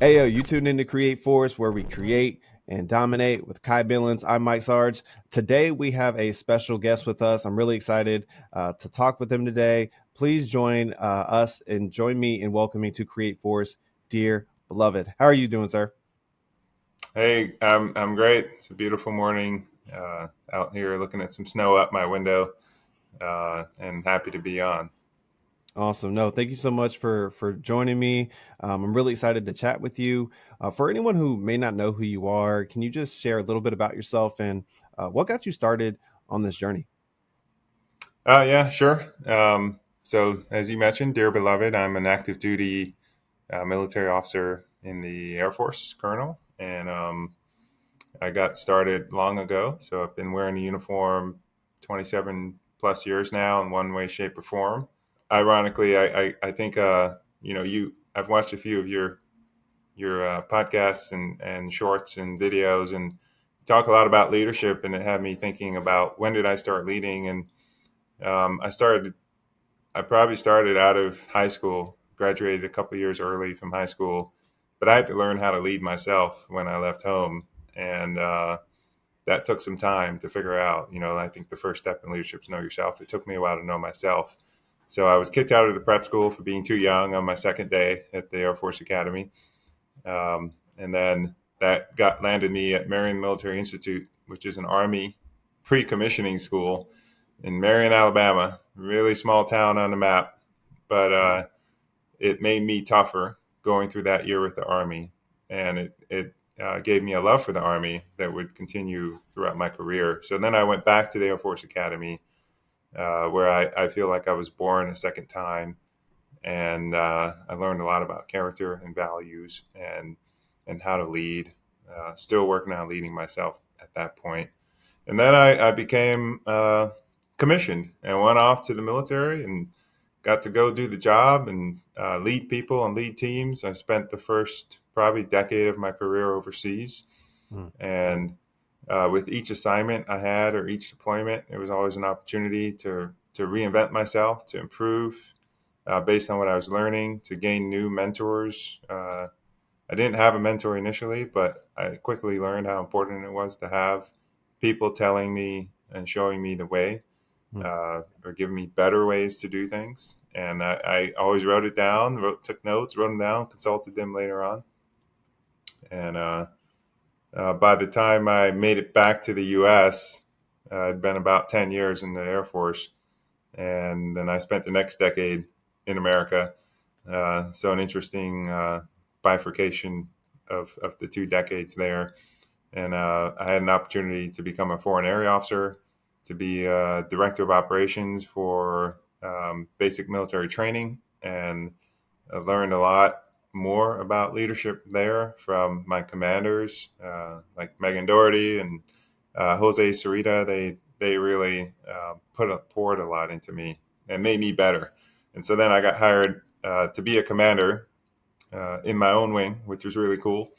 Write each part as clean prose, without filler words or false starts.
Hey, yo, you tuned into CRE8 Force, where we create and dominate with Kai Billings. I'm Mike Sarge. Today, we have a special guest with us. I'm really excited to talk with him today. Please join us and join me in welcoming to CRE8 Force, dear beloved. How are you doing, sir? Hey, I'm great. It's a beautiful morning out here, looking at some snow up my window, and happy to be on. Awesome. No, thank you so much for joining me. I'm really excited to chat with you. For anyone who may not know who you are, can you just share a little bit about yourself and what got you started on this journey? Yeah, sure. So, as you mentioned, dear beloved, I'm an active duty military officer in the Air Force, Colonel, and I got started long ago. So, I've been wearing a uniform 27 plus years now in one way, shape, or form. Ironically, I think I've watched a few of your podcasts and shorts and videos, and you talk a lot about leadership, and it had me thinking about when did I start leading. And I probably started out of high school, graduated a couple years early from high school, but I had to learn how to lead myself when I left home. And that took some time to figure out. I think the first step in leadership is know yourself. It took me a while to know myself. So I was kicked out of the prep school for being too young on my second day at the Air Force Academy. And then that got landed me at Marion Military Institute, which is an Army pre-commissioning school in Marion, Alabama. Really small town on the map, but it made me tougher going through that year with the Army, and it gave me a love for the Army that would continue throughout my career. So then I went back to the Air Force Academy, where I feel like I was born a second time, and I learned a lot about character and values and how to lead. Still working on leading myself at that point, and then I became commissioned and went off to the military and got to go do the job and lead people and lead teams. I spent the first probably decade of my career overseas, Hmm. and with each assignment I had or each deployment, it was always an opportunity to reinvent myself, to improve based on what I was learning, to gain new mentors. I didn't have a mentor initially, but I quickly learned how important it was to have people telling me and showing me the way, Hmm. or giving me better ways to do things. And I always wrote it down, took notes, wrote them down, consulted them later on. And by the time I made it back to the U.S., I'd been about 10 years in the Air Force. And then I spent the next decade in America. So an interesting bifurcation of the two decades there. And I had an opportunity to become a foreign area officer, to be director of operations for basic military training, and I learned a lot more about leadership there from my commanders, like Megan Doherty and Jose Sarita. They really poured a lot into me and made me better. And so then I got hired to be a commander in my own wing, which was really cool.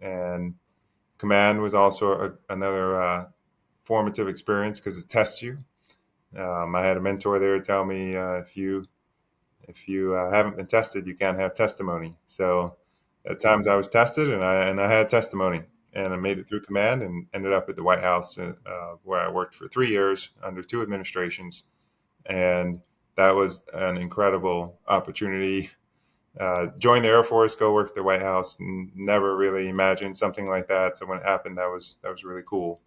And command was also another formative experience because it tests you. I had a mentor there tell me if you haven't been tested, you can't have testimony. So at times I was tested, and I had testimony, and I made it through command and ended up at the White House, where I worked for 3 years under two administrations, and that was an incredible opportunity. Join the Air Force, go work at the White House. Never really imagined something like that. So when it happened, that was really cool.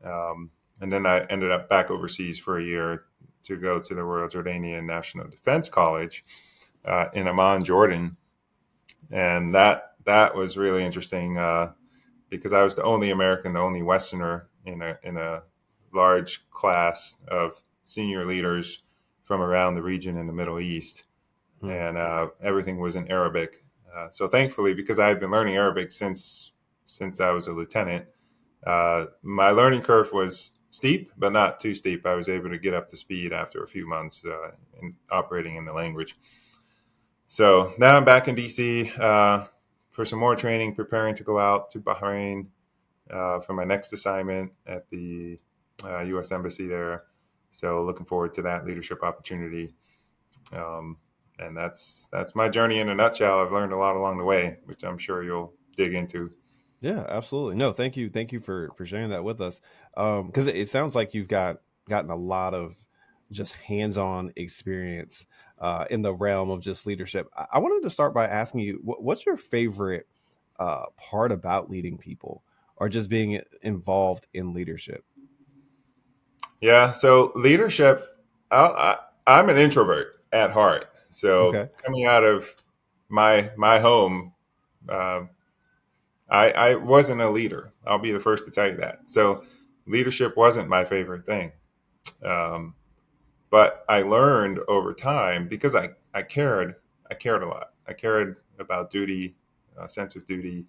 And then I ended up back overseas for a year to go to the Royal Jordanian National Defense College in Amman, Jordan, and that was really interesting because I was the only American, the only Westerner in a large class of senior leaders from around the region in the Middle East, Hmm. and everything was in Arabic. So thankfully, because I had been learning Arabic since I was a lieutenant, my learning curve was steep, but not too steep. I was able to get up to speed after a few months in operating in the language. So now I'm back in DC for some more training, preparing to go out to Bahrain for my next assignment at the U.S. Embassy there. So looking forward to that leadership opportunity. Um, And that's my journey in a nutshell. I've learned a lot along the way, which I'm sure you'll dig into. Yeah, absolutely. No, thank you for sharing that with us. Because it sounds like you've gotten a lot of just hands-on experience in the realm of just leadership. I wanted to start by asking you, what's your favorite part about leading people, or just being involved in leadership? Yeah. So leadership, I'm an introvert at heart. So Okay. coming out of my home, uh, I wasn't a leader. I'll be the first to tell you that. So leadership wasn't my favorite thing. Um, but I learned over time because I cared a lot. I cared about duty, a sense of duty.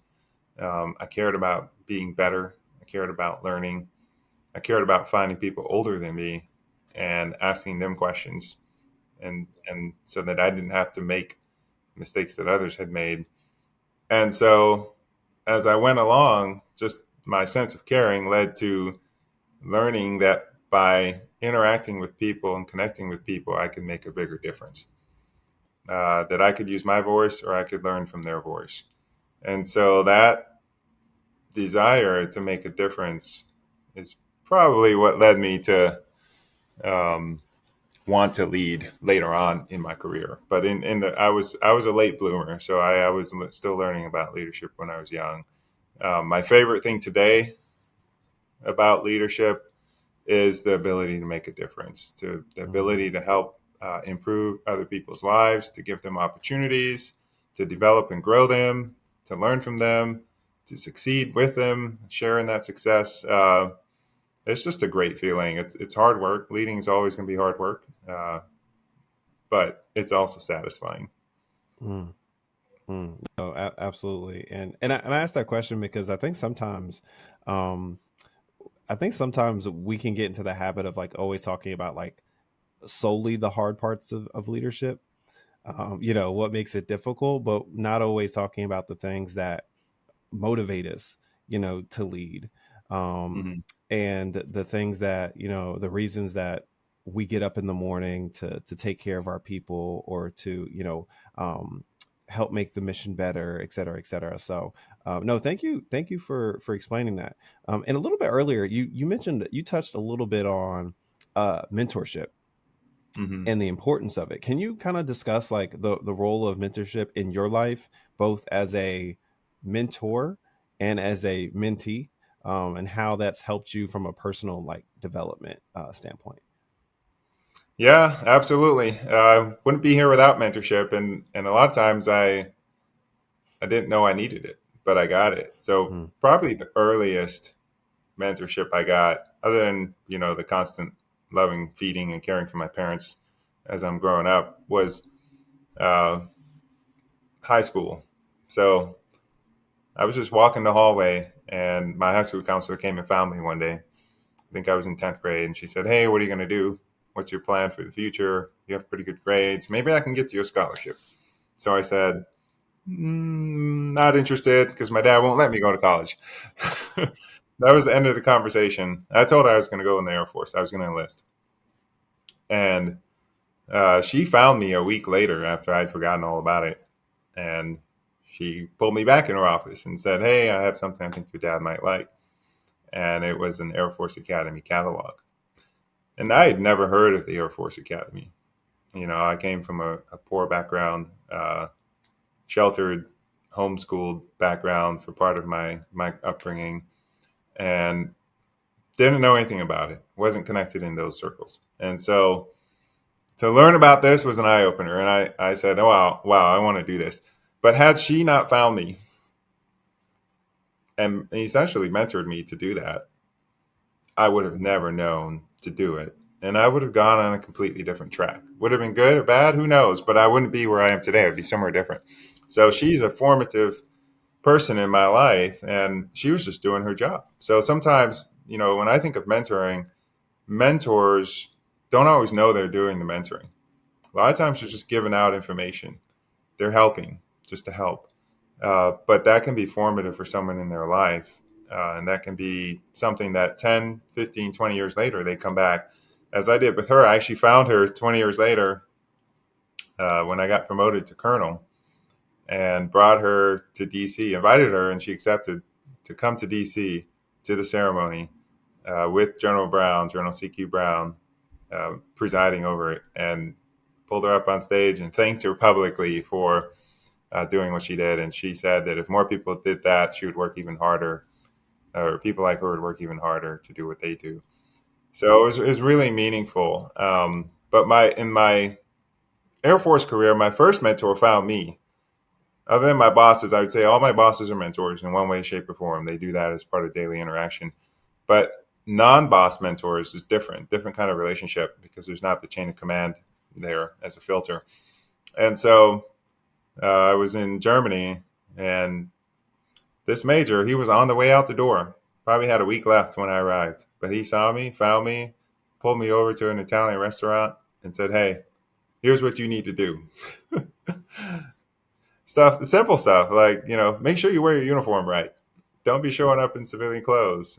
I cared about being better. I cared about learning. I cared about finding people older than me and asking them questions, and so that I didn't have to make mistakes that others had made. And so as I went along, just my sense of caring led to learning that by interacting with people and connecting with people, I could make a bigger difference. That I could use my voice or I could learn from their voice. And so that desire to make a difference is probably what led me to um, want to lead later on in my career. But in the I was a late bloomer, so I was still learning about leadership when I was young. My favorite thing today about leadership is the ability to make a difference, to the Mm, ability to help improve other people's lives, to give them opportunities, to develop and grow them, to learn from them, to succeed with them, sharing that success. It's just a great feeling. It's hard work. Leading is always going to be hard work, but it's also satisfying. mm, no, absolutely. And I asked that question because um, I think sometimes we can get into the habit of like always talking about like solely the hard parts of leadership, what makes it difficult, but not always talking about the things that motivate us, to lead, um, Hmm. and the things that, the reasons that we get up in the morning to take care of our people, or to, help make the mission better, et cetera, et cetera. So no, thank you for explaining that. And a little bit earlier, you mentioned, you touched a little bit on mentorship Hmm. and the importance of it. Can you kind of discuss like the role of mentorship in your life, both as a mentor and as a mentee, and how that's helped you from a personal like development standpoint? Yeah, absolutely. Wouldn't be here without mentorship, and a lot of times I didn't know I needed it, but I got it. So Mm, probably the earliest mentorship I got, other than the constant loving, feeding, and caring for my parents as I'm growing up, was uh, high school. So I was just walking the hallway, and my high school counselor came and found me one day. I think I was in 10th grade, and she said, "Hey, what are you going to do? What's your plan for the future? You have pretty good grades. Maybe I can get you a scholarship." So I said, not interested because my dad won't let me go to college. That was the end of the conversation. I told her I was going to go in the Air Force. I was going to enlist. And she found me a week later after I'd forgotten all about it. And she pulled me back in her office and said, "Hey, I have something I think your dad might like." And it was an Air Force Academy catalog. And I had never heard of the Air Force Academy. I came from a poor background, sheltered, homeschooled background for part of my upbringing, and didn't know anything about it. Wasn't connected in those circles, and so to learn about this was an eye opener. And I said, "Oh wow, I want to do this." But had she not found me and essentially mentored me to do that, I would have never known to do it. And I would have gone on a completely different track. Would have been good or bad, who knows? But I wouldn't be where I am today. I'd be somewhere different. So she's a formative person in my life, and she was just doing her job. So sometimes, when I think of mentoring, mentors don't always know they're doing the mentoring. A lot of times they're just giving out information. They're helping just to help. But that can be formative for someone in their life. And that can be something that 10, 15, 20 years later, they come back. As I did with her, I actually found her 20 years later when I got promoted to colonel, and brought her to DC, invited her, and she accepted to come to DC to the ceremony with General Brown, General CQ Brown, presiding over it, and pulled her up on stage and thanked her publicly for doing what she did. And she said that if more people did that, she would work even harder, or people like her would work even harder to do what they do. So it was really meaningful. But in my Air Force career, my first mentor found me. Other than my bosses, I would say all my bosses are mentors in one way, shape, or form. They do that as part of daily interaction. But non-boss mentors is different kind of relationship because there's not the chain of command there as a filter. And so I was in Germany, and this major, he was on the way out the door. Probably had a week left when I arrived, but he saw me, found me, pulled me over to an Italian restaurant, and said, "Hey, here's what you need to do." Stuff, simple stuff like, make sure you wear your uniform right. Don't be showing up in civilian clothes.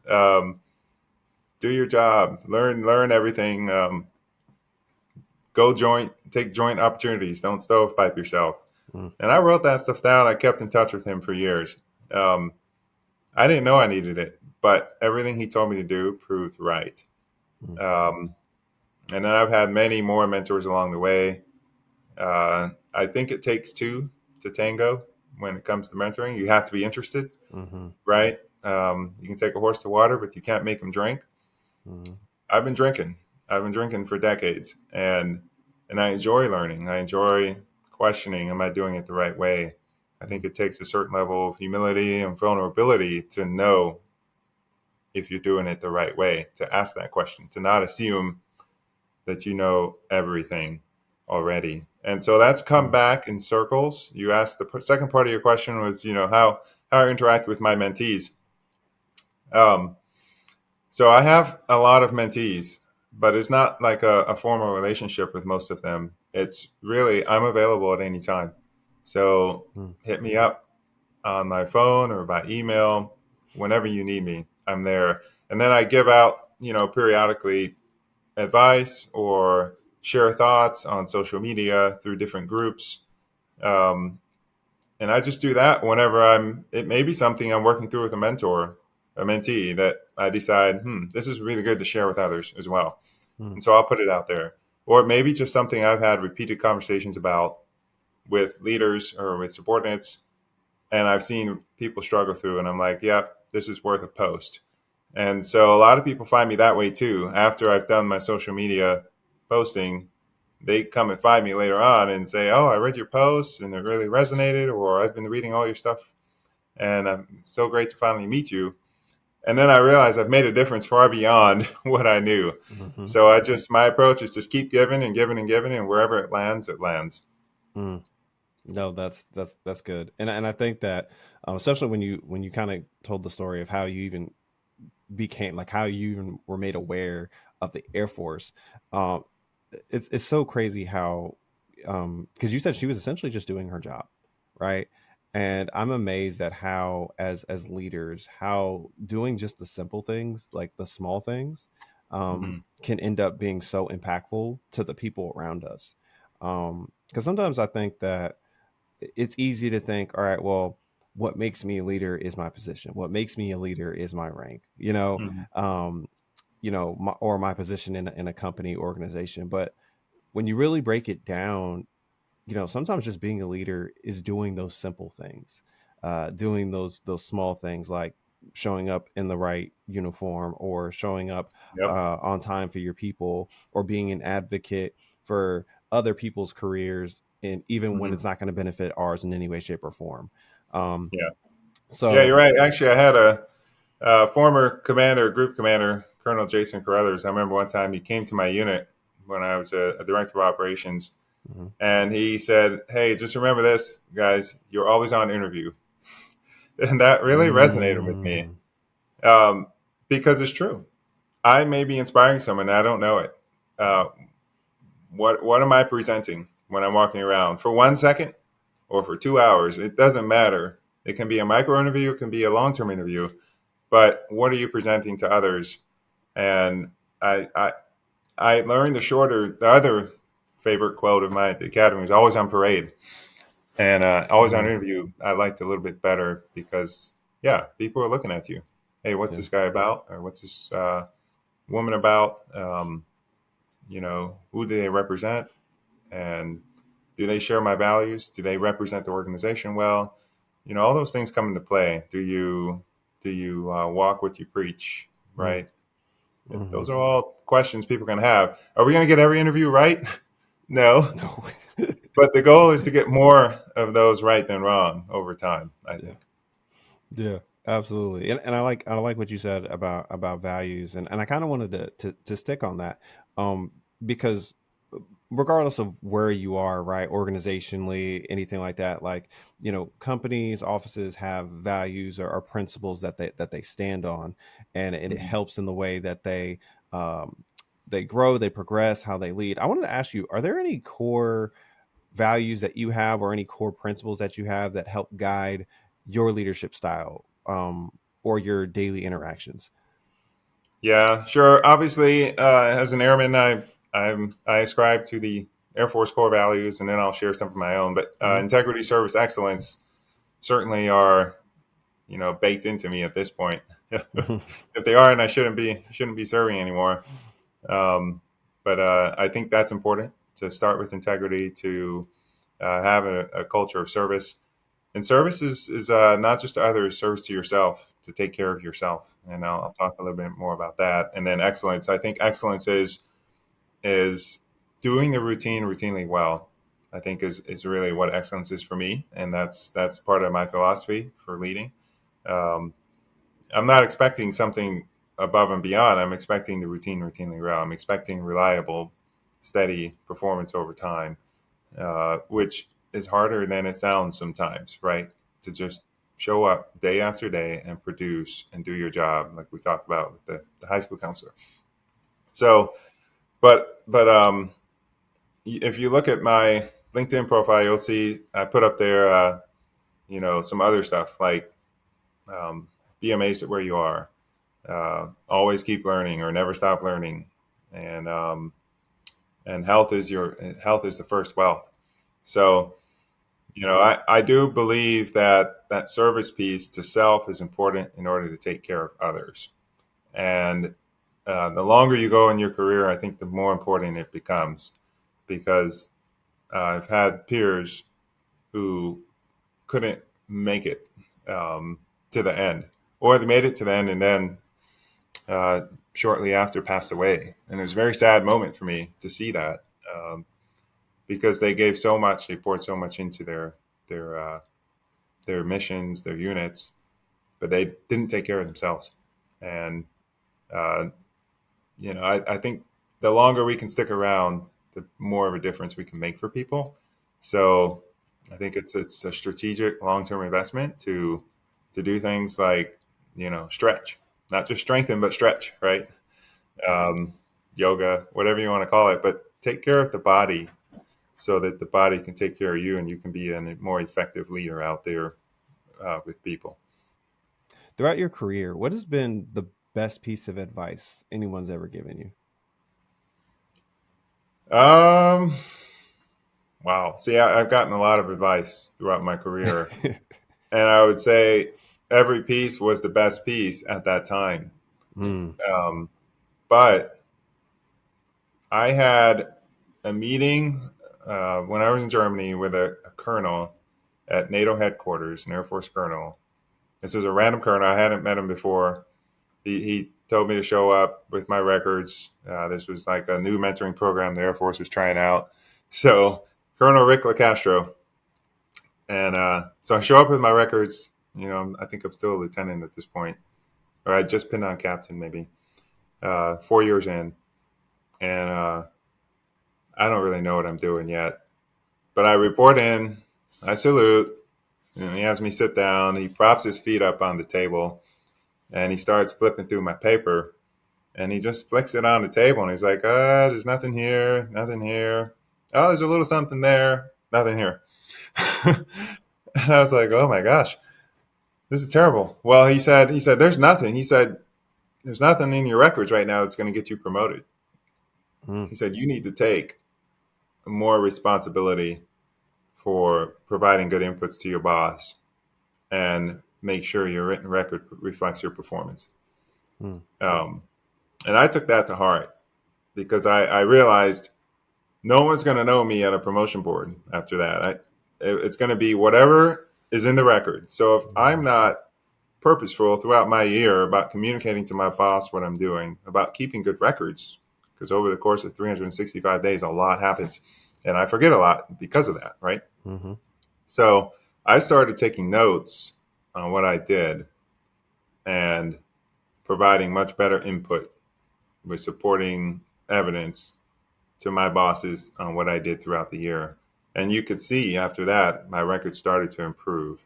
Do your job. Learn everything. Take joint opportunities. Don't stovepipe yourself. Mm, And I wrote that stuff down. I kept in touch with him for years. Um, I didn't know I needed it, but everything he told me to do proved right. mm, Um, and then I've had many more mentors along the way. I think it takes two to tango when it comes to mentoring. You have to be interested, mhm, right? You can take a horse to water, but you can't make him drink. mhm, I've been drinking. I've been drinking for decades, and I enjoy learning. I enjoy questioning. Am I doing it the right way? I think it takes a certain level of humility and vulnerability to know if you're doing it the right way. To ask that question, to not assume that you know everything already. And so that's come mm, back in circles. You asked the second part of your question was, how I interact with my mentees. Um, So I have a lot of mentees, but it's not like a formal relationship with most of them. It's really, I'm available at any time. So mm, hit me up on my phone or by email whenever you need me. I'm there. And then I give out, periodically advice or share thoughts on social media through different groups. Um, and I just do that whenever it may be something I'm working through with a mentor, a mentee that I decide, this is really good to share with others as well. mm, And so I'll put it out there. Or it may be just something I've had repeated conversations about with leaders or with subordinates, and I've seen people struggle through, and I'm like, yep, this is worth a post. And so a lot of people find me that way too. After I've done my social media posting, they come and find me later on and say, "Oh, I read your post and it really resonated," or "I've been reading all your stuff and it's so great to finally meet you." And then I realize I've made a difference far beyond what I knew. mhm, So my approach is just keep giving and giving and giving, and wherever it lands, it lands. mm. No, that's good, and I think that especially when you kind of told the story of how you even became like how you even were made aware of the Air Force, um, it's so crazy how because you said she was essentially just doing her job, right? And I'm amazed at how as leaders how doing just the simple things like the small things Hmm. can end up being so impactful to the people around us. Because sometimes I think that it's easy to think, all right, well, what makes me a leader is my position. What makes me a leader is my rank, Hmm. um, or my position in a company organization. But when you really break it down, sometimes just being a leader is doing those simple things, doing those small things like showing up in the right uniform or showing up Yep. on time for your people or being an advocate for other people's careers and even when Hmm. it's not going to benefit ours in any way shape or form. um, Yeah. Yeah, so you're right. Actually, I had a former commander, group commander, Colonel Jason Carruthers. I remember one time he came to my unit when I was a director of operations, mhm. and he said, "Hey, just remember this, guys. You're always on interview," and that really resonated with me Mm, um, because it's true. I may be inspiring someone, and I don't know it. Uh, what am I presenting when I'm walking around for 1 second or for 2 hours? It doesn't matter. It can be a micro interview, it can be a long term interview, but what are you presenting to others? And I, I, I learned the other favorite quote of mine at the academy was always on parade. And always on Mm-hmm. interview, I liked a little bit better because, yeah, people are looking at you. Hey, what's Yeah. this guy about? Or what's this woman about? Who do they represent? And do they share my values? Do they represent the organization well? All those things come into play. Do you walk what you preach? Right. Mm-hmm. Those are all questions people can have. Are we going to get every interview right? No. No. But the goal is to get more of those right than wrong over time, I Yeah. think. Yeah, absolutely. And I like what you said about values, and I kind of wanted to stick on that, because regardless of where you are, right, organizationally, anything like that, like, companies, offices have values or principles that they stand on, and it Mhm. helps in the way that they grow, they progress, how they lead. I wanted to ask you, are there any core values that you have or any core principles that you have that help guide your leadership style, or your daily interactions? Yeah, sure. Obviously, as an airman, I ascribe to the Air Force core values, and then I'll share some of my own. But Hmm. integrity, service, excellence certainly are baked into me at this point. If they aren't, I shouldn't be serving anymore. Um, but I think that's important to start with integrity, to have a culture of service. And service is not just to others, service to yourself, to take care of yourself. And I'll talk a little bit more about that. And then excellence. I think excellence is doing the routine routinely well. I think is really what excellence is for me, and that's part of my philosophy for leading. Um, I'm not expecting something above and beyond. I'm expecting the routine routinely well. I'm expecting reliable, steady performance over time, which is harder than it sounds sometimes, right? To just show up day after day and produce and do your job, like we talked about with the high school counselor. So, but if you look at my LinkedIn profile, you'll see I put up there, some other stuff like um, be amazed at where you are, always keep learning or never stop learning, and um, and health is the first wealth. So I do believe that service piece to self is important in order to take care of others. And the longer you go in your career, I think the more important it becomes because I've had peers who couldn't make it to the end, or they made it to the end and then uh, shortly after passed away. And it was a very sad moment for me to see that because they gave so much, they poured so much into their their missions, their units, but they didn't take care of themselves. And uh, I think the longer we can stick around, the more of a difference we can make for people. So I think it's a strategic long term investment to do things like stretch, not just strengthen but stretch, right? Um, Yoga, whatever you want to call it, but take care of the body so that the body can take care of you and you can be a more effective leader out there with people. Throughout your career, what has been the best piece of advice anyone's ever given you? Um, wow. See, I've gotten a lot of advice throughout my career, and I would say every piece was the best piece at that time. Mm. Um, but I had a meeting when I was in Germany with a colonel at NATO headquarters, an Air Force colonel. This was a random colonel. I hadn't met him before. He told me to show up with my records. This was like a new mentoring program the Air Force was trying out. So Colonel Rick LaCastro. And so I show up with my records. I think I'm still a lieutenant at this point, or I just pinned on captain maybe 4 years in. And I don't really know what I'm doing yet. But I report in, I salute, and he has me sit down. He props his feet up on the table, and he starts flipping through my paper. And he just flicks it on the table, and he's like, there's nothing here, nothing here. Oh, there's a little something there, nothing here. And I was like, oh my gosh, this is terrible. Well, he said, there's nothing. He said, there's nothing in your records right now that's going to get you promoted. Mm. He said, you need to take more responsibility for providing good inputs to your boss and make sure your written record reflects your performance. Mm. Um, and I took that to heart because I realized no one's going to know me at a promotion board after that. It's going to be whatever is in the record. So if I'm Mhm. not purposeful throughout my year about communicating to my boss what I'm doing, about keeping good records, because over the course of 365 days, a lot happens. And I forget a lot because of that, right? Mhm. So I started taking notes on what I did and providing much better input with supporting evidence to my bosses on what I did throughout the year. And you could see after that, my record started to improve.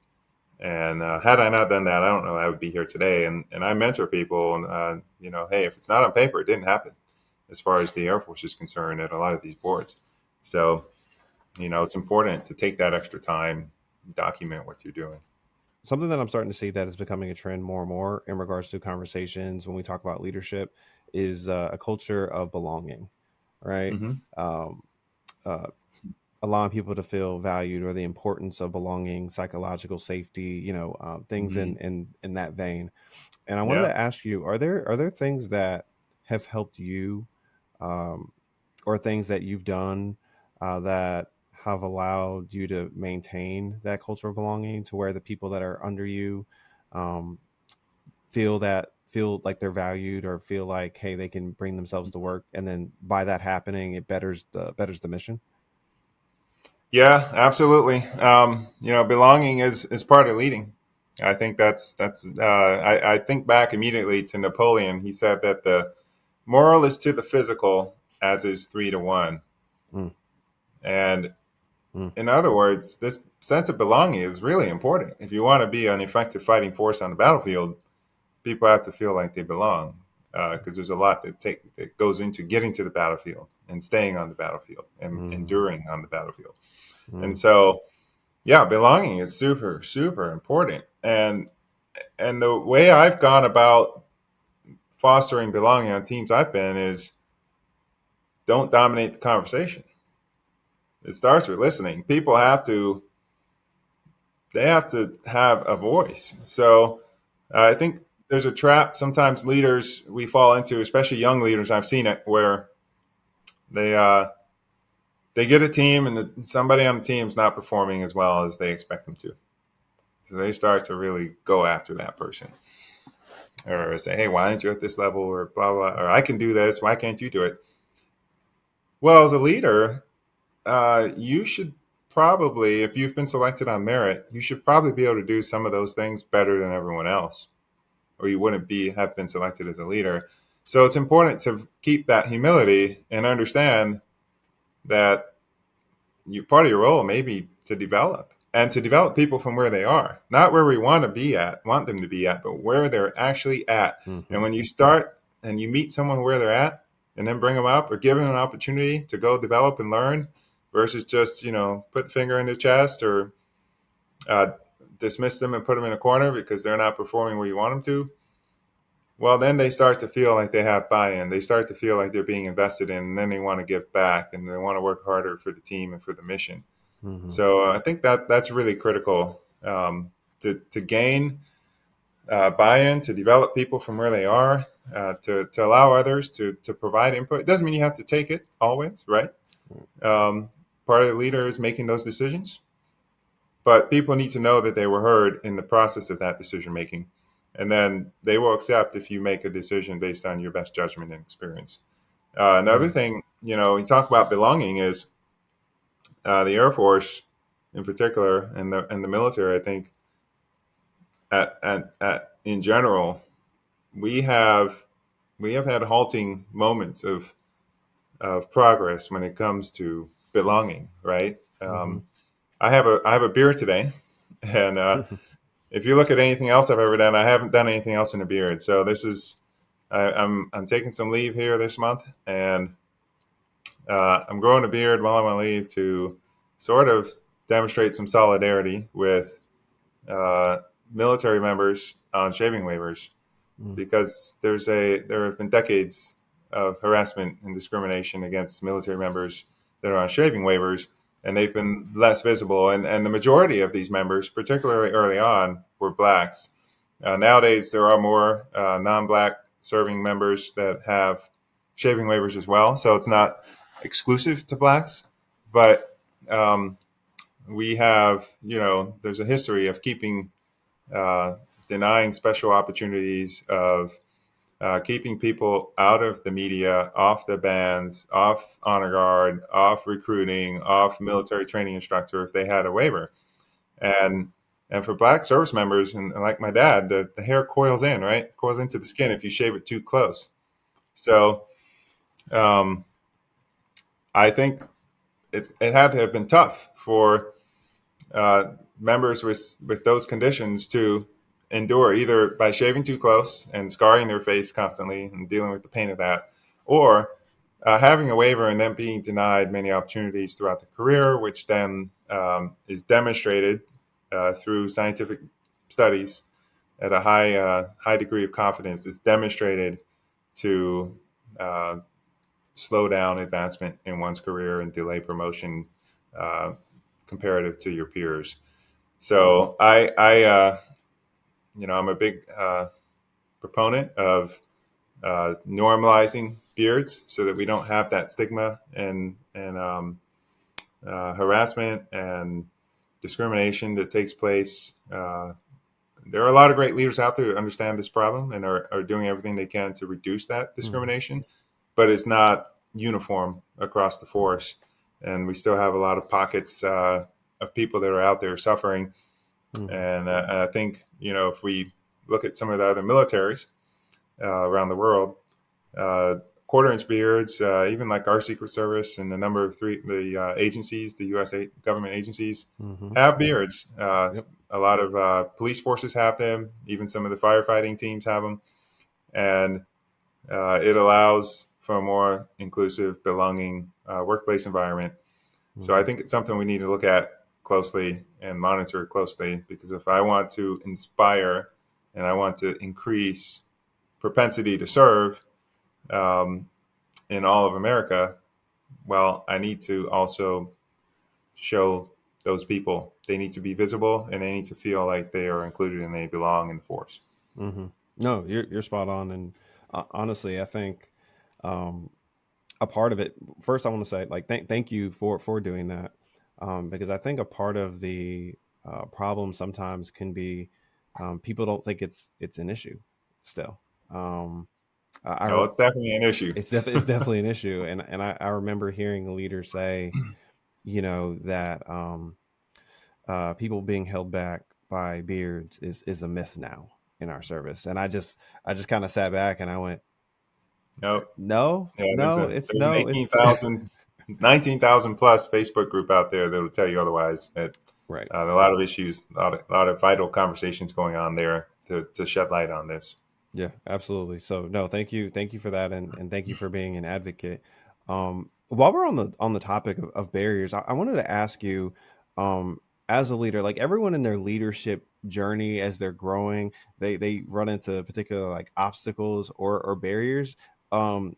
And had I not done that, I don't know I would be here today. And I mentor people, and hey, if it's not on paper, it didn't happen. As far as the Air Force is concerned, at a lot of these boards, so it's important to take that extra time, document what you're doing. Something that I'm starting to see that is becoming a trend more and more in regards to conversations when we talk about leadership is a culture of belonging, right? Hmm. Um, uh, allowing people to feel valued or the importance of belonging, psychological safety, things Hmm. in that vein. And I wanted Yeah. to ask you, are there things that have helped you, um, or things that you've done that have allowed you to maintain that culture of belonging to where the people that are under you um, feel like they're valued or feel like, hey, they can bring themselves to work, and then by that happening, it betters the mission. Yeah, absolutely. Belonging is part of leading. I think that's. I think back immediately to Napoleon. He said that the moral is to the physical as is 3 to 1. Mm, And mm, in other words, this sense of belonging is really important. If you want to be an effective fighting force on the battlefield, people have to feel like they belong, because there's a lot that goes into getting to the battlefield and staying on the battlefield and mm, enduring on the battlefield. And mm, so, yeah, belonging is super, super important. And the way I've gone about fostering belonging on teams I've been is don't dominate the conversation. It starts with listening. People have to have a voice. So I think there's a trap sometimes leaders we fall into, especially young leaders. I've seen it where they uh, they get a team and somebody on the team's not performing as well as they expect them to. So they start to really go after that person or say, "Hey, why aren't you at this level?" or blah blah, or "I can do this. Why can't you do it?" Well, as a leader, you should probably, if you've been selected on merit, you should probably be able to do some of those things better than everyone else, or you wouldn't have been selected as a leader. So it's important to keep that humility and understand that part of your role may be to develop and to develop people from where they are, not where we want them to be at, but where they're actually at. And mhm, when you start and you meet someone where they're at and then bring them up or give them an opportunity to go develop and learn versus just, put the finger in their chest or uh, dismiss them and put them in a corner because they're not performing where you want them to. Well, then they start to feel like they have buy-in. They start to feel like they're being invested in, and then they want to give back and they want to work harder for the team and for the mission. mhm, So I think that's really critical, to gain buy-in, to develop people from where they are, to allow others to provide input. It doesn't mean you have to take it always, right? Um, Part of the leader is making those decisions, but people need to know that they were heard in the process of that decision making, and then they will accept if you make a decision based on your best judgment and experience. Another mm, thing, you talk about belonging is the Air Force, in particular, and the military. I think in general, we have we have had halting moments of progress when it comes to belonging. Right. mhm. I have a beard today, and if you look at anything else I've ever done, I haven't done anything else in a beard. So this is I'm taking some leave here this month, and I'm growing a beard while I'm on leave to sort of demonstrate some solidarity with uh, military members on shaving waivers, Mm, because there have been decades of harassment and discrimination against military members that are on shaving waivers, and they've been less visible. And the majority of these members, particularly early on, were blacks. Nowadays, there are more non-black serving members that have shaving waivers as well. So it's not exclusive to blacks, but um, we have, there's a history of keeping uh, denying special opportunities, of keeping people out of the media, off the bands, off honor guard, off recruiting, off military training instructor if they had a waiver. And and for black service members, and like my dad, the hair coils in, right? Coils into the skin if you shave it too close. So um, I think it had to have been tough for members with those conditions to endure, either by shaving too close and scarring their face constantly and dealing with the pain of that, or having a waiver and then being denied many opportunities throughout the career, which then is demonstrated through scientific studies at a high degree of confidence. Is demonstrated to uh, slow down advancement in one's career and delay promotion uh, comparative to your peers. So I'm a big proponent of normalizing beards so that we don't have that stigma and harassment and discrimination that takes place. There are a lot of great leaders out there who understand this problem and are doing everything they can to reduce that Mm-hmm. discrimination, but it's not uniform across the force. And we still have a lot of pockets of people that are out there suffering. Mm-hmm. And I think, if we look at some of the other militaries around the world, uh, quarter-inch beards, even like our Secret Service and a number of the agencies, the U.S. government agencies, Mm-hmm. have beards. Yep. A lot of police forces have them. Even some of the firefighting teams have them, and it allows for a more inclusive, belonging workplace environment. So I Mm-hmm. think it's something we need to look at closely and monitor closely, because if I want to inspire and I want to increase propensity to serve um, in all of America, well, I need to also show those people they need to be visible and they need to feel like they are included and they belong in the force. Mm-hmm. No, you're spot on, and honestly, I think um, a part of it. First, I want to say like thank you for doing that, because I think a part of the problem sometimes can be people don't think it's an issue still. Um, No, it's definitely an issue. it's definitely an issue, and I remember hearing a leader say, that people being held back by beards is a myth now in our service, and I just kind of sat back and I went, No, no, yeah, no, it's there's an no, it's 19,000 plus Facebook group out there that will tell you otherwise. That right. a lot of issues, a lot of vital conversations going on there to shed light on this. Yeah, absolutely. So no, thank you for that, and thank you for being an advocate. While we're on the topic of barriers, I wanted to ask you, as a leader, like everyone in their leadership journey as they're growing, they run into particular like obstacles or barriers. Um,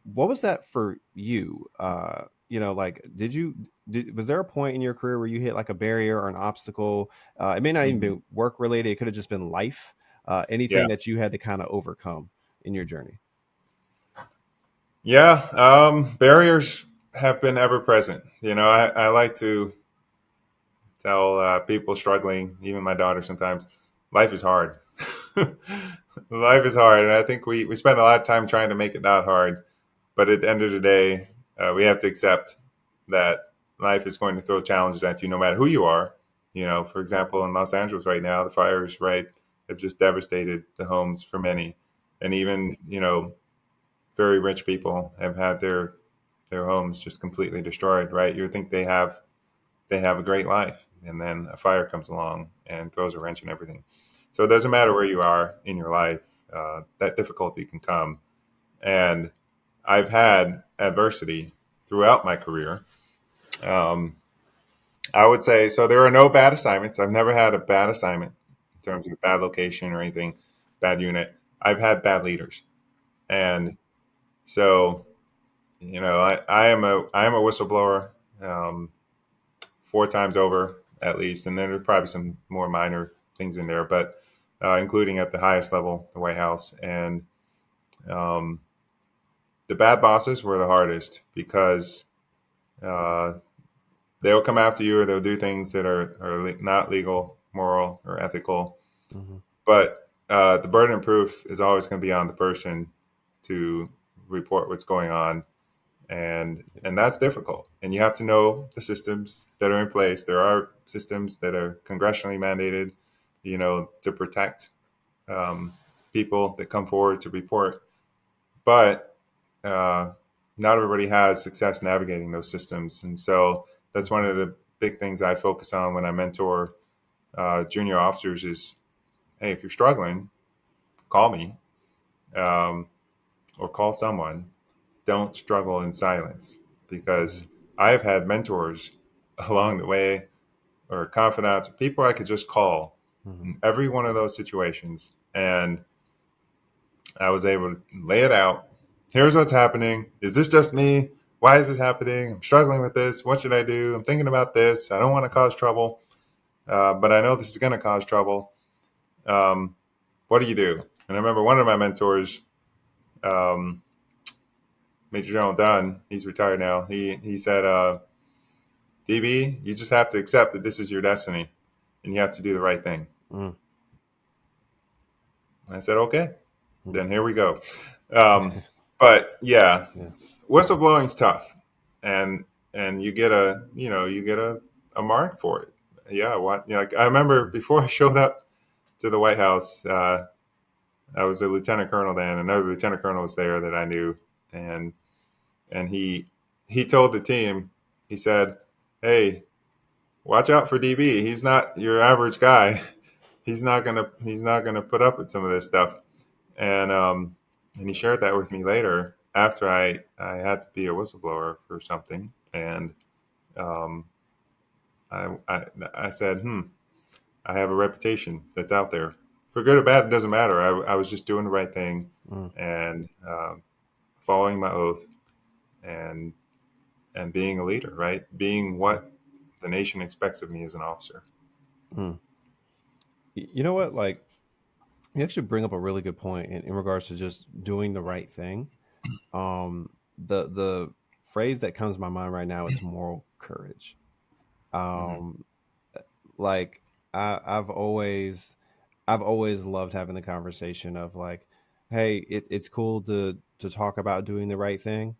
what was that for you? Like was there a point in your career where you hit like a barrier or an obstacle? It may not even Mhm. be work related; it could have just been life, Yeah, anything that you had to kind of overcome in your journey. yeah. Barriers have been ever present. I like to tell people struggling, even my daughter sometimes, life is hard. Life is hard. And I think we spend a lot of time trying to make it not hard. But at the end of the day, we have to accept that life is going to throw challenges at you no matter who you are. For example, in Los Angeles right now, the fires, right, have just devastated the homes for many. And even, very rich people have had their homes just completely destroyed, right? You would think they have a great life, and then a fire comes along and throws a wrench in everything. So it doesn't matter where you are in your life, that difficulty can come. And I've had adversity throughout my career. Um, I would say so. There are no bad assignments. I've never had a bad assignment in terms of bad location or anything, bad unit. I've had bad leaders, and so I am a whistleblower, um, 4 times over at least, and then there's probably some more minor things in there, but including at the highest level, the White House, and um, the bad bosses were the hardest because uh, they'll come after you or they'll do things that are not legal, moral, or ethical. Hmm. But the burden of proof is always going to be on the person to report what's going on, and that's difficult. And you have to know the systems that are in place. There are systems that are congressionally mandated, to protect um, people that come forward to report. But uh, not everybody has success navigating those systems, and so that's one of the big things I focus on when I mentor junior officers. Is, hey, if you're struggling, call me, um, or call someone. Don't struggle in silence, because Hmm. I have had mentors along the way, or confidants, people I could just call Hmm. in every one of those situations, and I was able to lay it out. Here's what's happening. Is this just me? Why is this happening? I'm struggling with this. What should I do? I'm thinking about this. I don't want to cause trouble, but I know this is going to cause trouble. Um, what do you do? And I remember one of my mentors, um, Major General Dunn, he's retired now. He said, DB, you just have to accept that this is your destiny, and you have to do the right thing. Hmm. I said, okay, Hmm. then here we go. Um, but yeah, Yeah. whistleblowing's tough, and you get a mark for it. Yeah, what? Like I remember before I showed up to the White House, I was a lieutenant colonel then. Another lieutenant colonel was there that I knew, and he told the team, he said, "Hey, watch out for DB. He's not your average guy. He's not gonna put up with some of this stuff." And he shared that with me later after I had to be a whistleblower for something, and um, I said, I have a reputation that's out there, for good or bad. It doesn't matter. I was just doing the right thing, Mm. and following my oath, and being a leader, right? Being what the nation expects of me as an officer. Mm. You know what? Like, you actually bring up a really good point in regards to just doing the right thing. The phrase that comes to my mind right now is moral courage. Hmm. Um, like I've always loved having the conversation of like, hey, it's cool to talk about doing the right thing,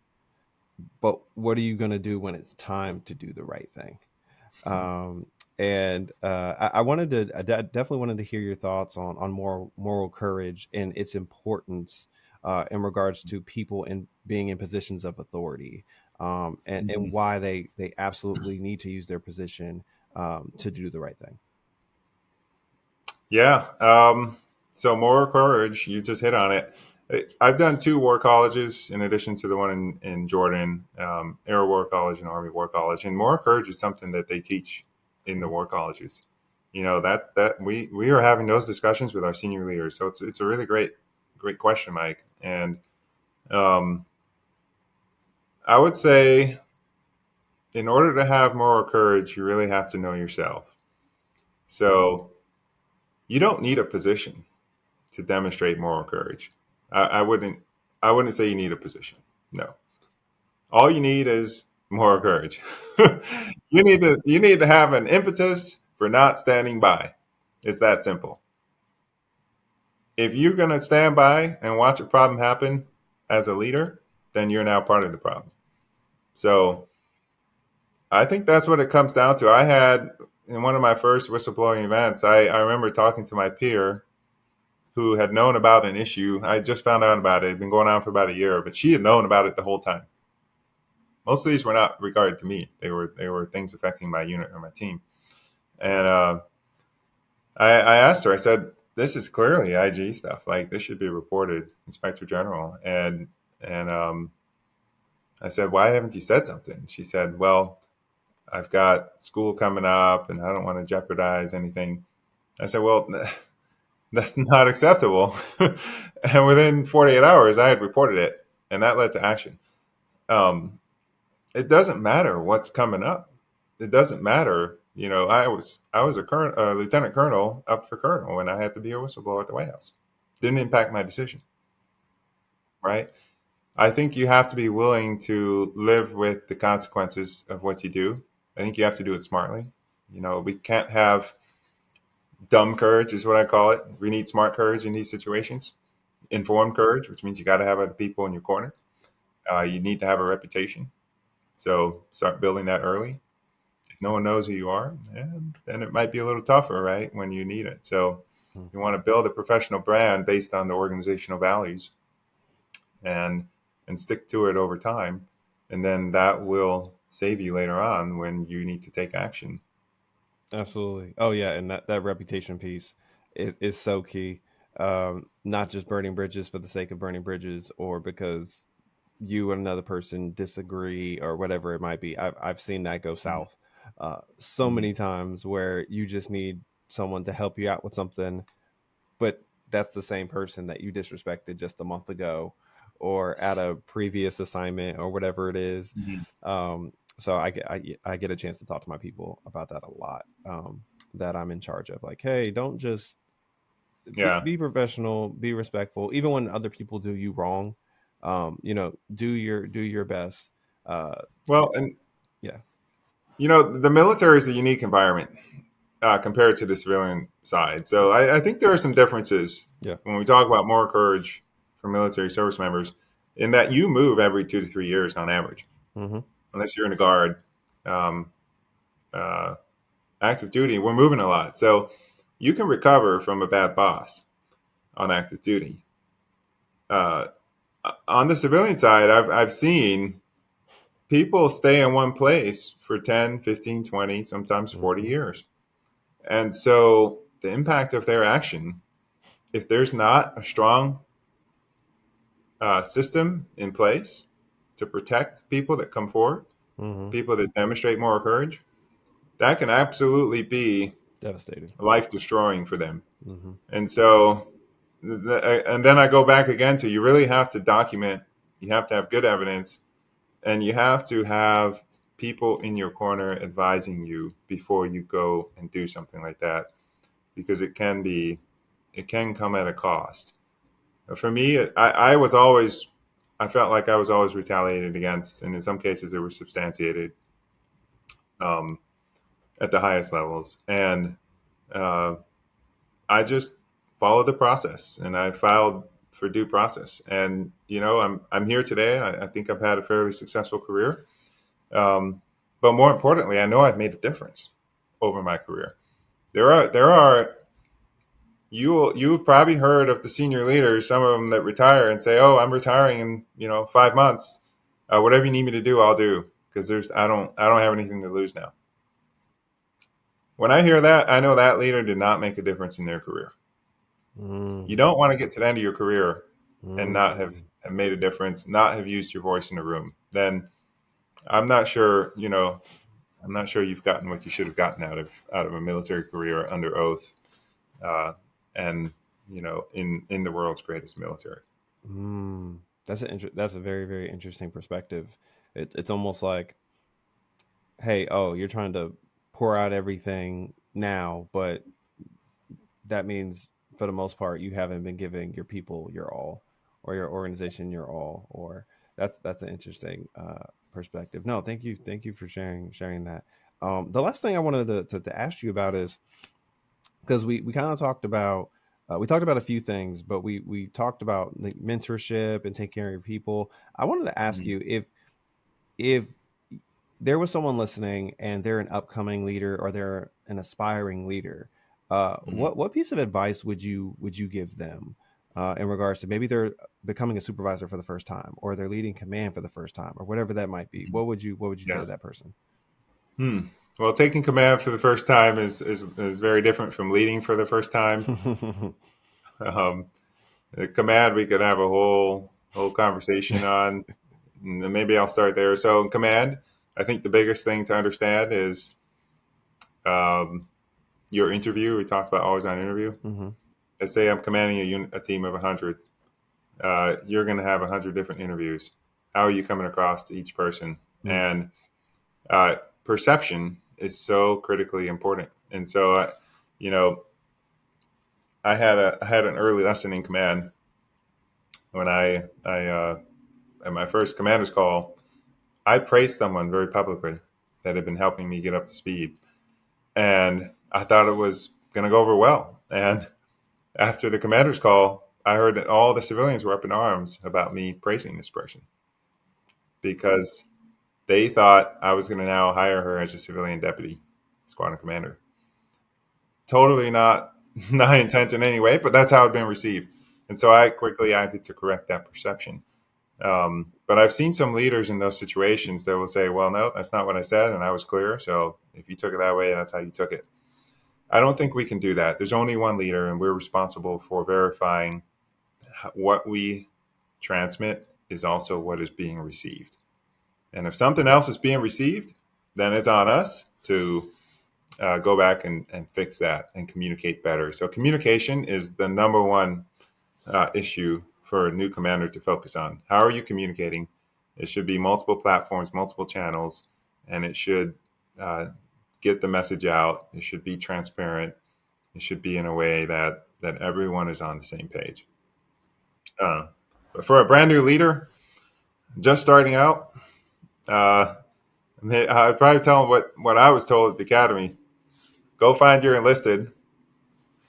but what are you going to do when it's time to do the right thing? um, and I wanted to, definitely wanted to hear your thoughts on moral courage and its importance in regards to people in being in positions of authority, and Hmm. why they absolutely need to use their position to do the right thing. Yeah. So moral courage, you just hit on it. I've done 2 war colleges in addition to the one in Jordan, Air War College and Army War College. And moral courage is something that they teach in the war colleges. That we are having those discussions with our senior leaders. So it's a really great question, Mike. And um, I would say, in order to have moral courage, you really have to know yourself. So you don't need a position to demonstrate moral courage. I wouldn't say you need a position. No. All you need is moral courage. You need to have an impetus for not standing by. It's that simple. If you're gonna stand by and watch a problem happen as a leader, then you're now part of the problem. So I think that's what it comes down to. I had, in one of my first whistleblowing events, I remember talking to my peer who had known about an issue. I just found out about it. It had been going on for about a year, but she had known about it the whole time. Most of these were not regarded to me. They were things affecting my unit or my team. And I asked her. I said, "This is clearly IG stuff. Like, this should be reported, Inspector General." And I said, "Why haven't you said something?" She said, "Well, I've got school coming up, and I don't want to jeopardize anything." I said, "Well, that's not acceptable." And within 48 hours, I had reported it, and that led to action. Um, it doesn't matter what's coming up. It doesn't matter. I was a lieutenant colonel up for colonel, and I had to be a whistleblower at the White House. Didn't impact my decision, right? I think you have to be willing to live with the consequences of what you do. I think you have to do it smartly. We can't have dumb courage, is what I call it. We need smart courage in these situations. Informed courage, which means you got to have other people in your corner. You need to have a reputation. So start building that early. If no one knows who you are, then it might be a little tougher, right, when you need it. So you want to build a professional brand based on the organizational values and stick to it over time, and then that will save you later on when you need to take action. Absolutely. Oh yeah, and that reputation piece is so key. Not just burning bridges for the sake of burning bridges, or because you and another person disagree, or whatever it might be. I've seen that go Mhm. south so Mhm. many times, where you just need someone to help you out with something, but that's the same person that you disrespected just a month ago, or at a previous assignment, or whatever it is. Mhm. So I get a chance to talk to my people about that a lot. That I'm in charge of, like, hey, don't just Yeah. be professional, be respectful, even when other people do you wrong. Do your best. Uh, Well, and yeah, the military is a unique environment compared to the civilian side. So I think there are some differences yeah, when we talk about moral courage for military service members, in that you move every 2 to 3 years on average, mm-hmm, unless you're in the guard. Um, uh, Active duty, we're moving a lot. So you can recover from a bad boss on active duty. Uh, on the civilian side, I've seen people stay in one place for 10, 15, 20, sometimes 40 mm-hmm, years. And so the impact of their action, if there's not a strong system in place to protect people that come forward, mm-hmm. people that demonstrate moral courage, that can absolutely be Devastating. life destroying for them. Mm-hmm, And so, and then I go back again to, you really have to document, you have to have good evidence, and you have to have people in your corner advising you before you go and do something like that, because it can come at a cost. For me, I felt like I was always retaliated against, and in some cases it was substantiated um, at the highest levels. And uh, I just followed the process, and I filed for due process. And I'm here today. I think I've had a fairly successful career. But more importantly, I know I've made a difference over my career. There are you've probably heard of the senior leaders, some of them that retire and say, "Oh, I'm retiring in 5 months. Whatever you need me to do, I'll do, because I don't have anything to lose now." When I hear that, I know that leader did not make a difference in their career. You mm-hmm, don't want to get to the end of your career and not have, mm-hmm. have made a difference, not have used your voice in the room. Then I'm not sure, I'm not sure you've gotten what you should have gotten out of a military career under oath, uh, and in the world's greatest military. That's a very, very interesting perspective. It's almost like, hey, oh, you're trying to pour out everything now, but that means for the most part you haven't been giving your people your all, or your organization your all. Or that's an interesting perspective. No, thank you for sharing that. The last thing I wanted to ask you about is, because we kind of talked about, we talked about a few things, but we talked about like mentorship and taking care of people. I wanted to ask Mhm. you, if there was someone listening and they're an upcoming leader, or they're an aspiring leader, Mhm. what piece of advice would you give them, in regards to, maybe they're becoming a supervisor for the first time, or they're leading command for the first time, or whatever that might be? Mhm. What would you say Yeah. to that person? Hmm. Well, taking command for the first time is very different from leading for the first time. Um, the command, we could have a whole conversation on. And maybe I'll start there. So, in command, I think the biggest thing to understand is um, your interview. We talked about always on interview. Hmm. Let's say I'm commanding a team of 100. You're going to have 100 different interviews. how are you coming across to each person? Mm. And uh, perception is so critically important. And so, you know, I had an early lesson in command when I at my first commander's call, I praised someone very publicly that had been helping me get up to speed, and I thought it was going to go over well. And after the commander's call, I heard that all the civilians were up in arms about me praising this person because they thought I was going to now hire her as a civilian deputy squadron commander. Totally not not intent in any way, but that's how it's been received. And so I quickly acted to correct that perception. But I've seen some leaders in those situations that will say, well, no, that's not what I said. And I was clear. So if you took it that way, that's how you took it. I don't think we can do that. There's only one leader, and we're responsible for verifying what we transmit is also what is being received. And if something else is being received, then it's on us to go back and fix that and communicate better. So communication is the number one issue for a new commander to focus on. How are you communicating? It should be multiple platforms, multiple channels, and it should get the message out. It should be transparent. It should be in a way that everyone is on the same page. But for a brand new leader, just starting out, uh, I'd probably tell them what I was told at the academy. Go find your enlisted.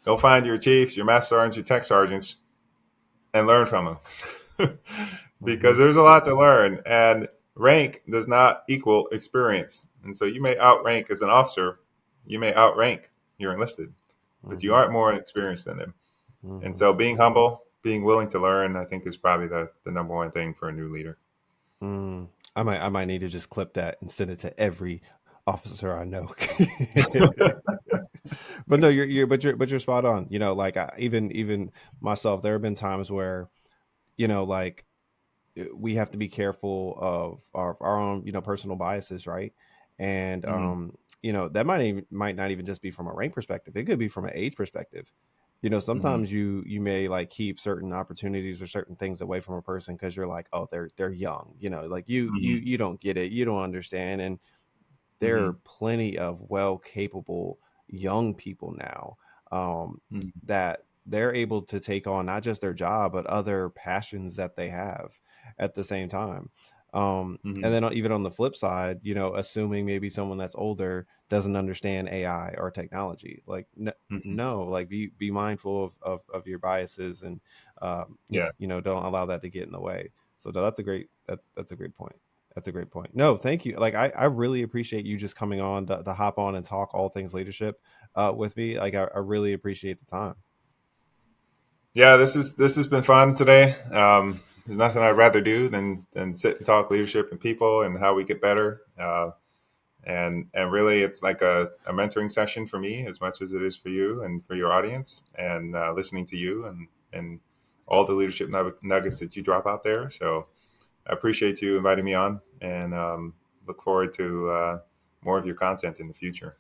Go find your chiefs, your master sergeants, your tech sergeants, and learn from them. Because Mm-hmm. there's a lot to learn, and rank does not equal experience. And so you may outrank as an officer, you may outrank your enlisted, but you Mm-hmm. aren't more experienced than them. And Mm-hmm. so being humble, being willing to learn, I think is probably the number one thing for a new leader. Mm. I might need to just clip that and send it to every officer I know. But no, you're spot on. You know, like even myself, there have been times where, you know, like we have to be careful of our own, you know, personal biases, right? And Mm-hmm. you know, that might not even just be from a rank perspective. It could be from an age perspective. You know, Mm-hmm. sometimes you may like keep certain opportunities or certain things away from a person because you're like, oh, they're young. You know, like Mm-hmm. you don't get it, you don't understand, and there Mm-hmm. are plenty of well capable young people now, that they're able to take on not just their job but other passions that they have at the same time. And Mm-hmm. then even on the flip side, you know, assuming maybe someone that's older doesn't understand AI or technology, like Mm-hmm. no, like be mindful of your biases, and Yeah. you know, don't allow that to get in the way. So no, that's a great point. That's a great point. No, thank you. Like I really appreciate you just coming on to hop on and talk all things leadership with me. Like I really appreciate the time. Yeah, this has been fun today. There's nothing I'd rather do than sit and talk leadership and people and how we get better. And really, it's like a mentoring session for me as much as it is for you and for your audience, and listening to you and all the leadership nuggets that you drop out there. So I appreciate you inviting me on, and look forward to more of your content in the future.